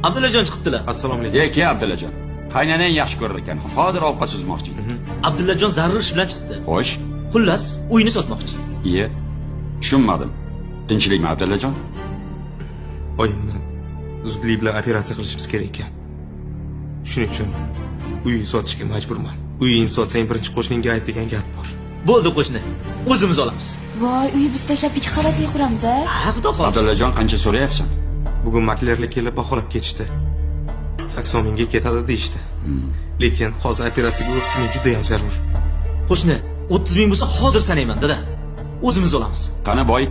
Abdullajon chiqibdilar. Assalomu alaykum. Ey, Abdullajon. Qaynanang yaxshi ko'rar ekan. Hozir ovqat suzmoqchi. Abdullajon zarur ish bilan chiqibdi. Xo'sh. Xullas, uyni sotmoqchi. Iye. Tushunmadim. Tinchlikmi Abdullajon? Oyimni zudlik bilan operatsiya qilishimiz kerak ekan. Shuning uchun uyni sotishga majburman. Uyingni sotsang birinchi qo'shningga ayt degan gap bor. Bo'ldi qo'shni. O'zimiz olamiz. Voy, uyi biz tashlab 2 qavatli quramiz-a? Ha, xudo xohlasa. Abdullajon qancha so'rayapsan? Bugun maklerlar kelib baholab ketishdi. 80 mingga ketadi deyishdi. Lekin hozir operatsiyaga o'tishimiz juda ham zarur. Qo'shni, 30 ming bo'lsa hozir sanayman, dada. O'zimiz olamiz. Qani boy?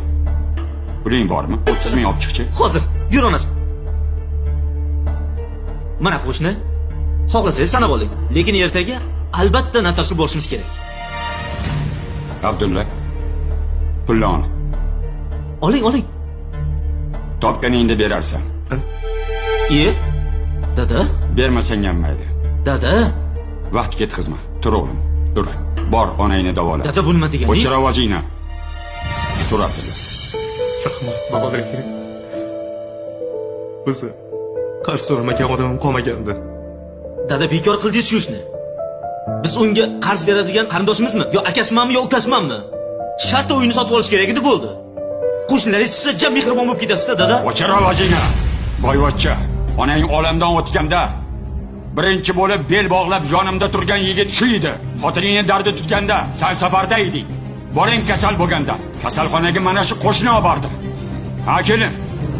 Puling bormi? 30 ming olib chiqchi. Hozir, yur onasi. Mana qo'shni, xohlasangiz sanab oling. Lekin ertaga albatta notariusga borishimiz kerak. Abdulla. Pulni ol. Oling. Topganingni berarsan. Iye. Dada, Bermasang ham mayli. dada. Vaqt ketkazma. Tur o'g'lim. Tur. Bor, onangni davola. Dada bo'lma deganingiz. O'chir ovozingni. Tur Abdulla. Rahmat, bahodir aka. O'zi qarz so'ramagan odamim qolmagandi. Dada, bekor qildingiz shu ishni. Biz unga qarz beradigan qarindoshimizmi? Yo akasimanmi, yo ukasimanmi? Shartta uyni sotib olish kerak edi, bo'ldi. Qo'shnilaringiz sizga jam mehribon bo'lib ketasiz-da, dada. O'chir ovozingni. Boyvachcha, onang olamdan o'tganda birinchi bo'lib bel bog'lab yonimda turgan yigit shu edi. Xotiningni dardi tutganda sen safarda eding. Boring kasal bo'lganda kasalxonaga mana shu qo'shni olib bordi. Ha kelin,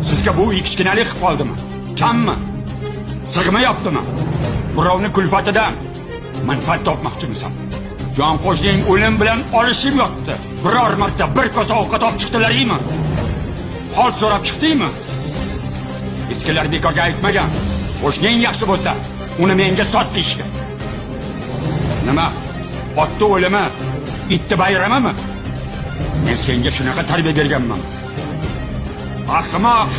sizga bu kichkinalik qilib qoldimi? Kammi? Sig'mayaptimi? Birovni kulfatidan manfaat topmoqchimisan? Jon qo'shning o'lim bilan olishib yotdi. Biror marta bir kosa ovqat olib chiqdilaringmi? Hol so'rab chiqdingmi? Eskilar bekorga aytmagan. Qo'shning yaxshi bo'lsa, uni menga sot deyishdi. Nima? Otni o'limi, itni bayramimi? Men senga shunaqa tarbiya berganman. Ahmoq!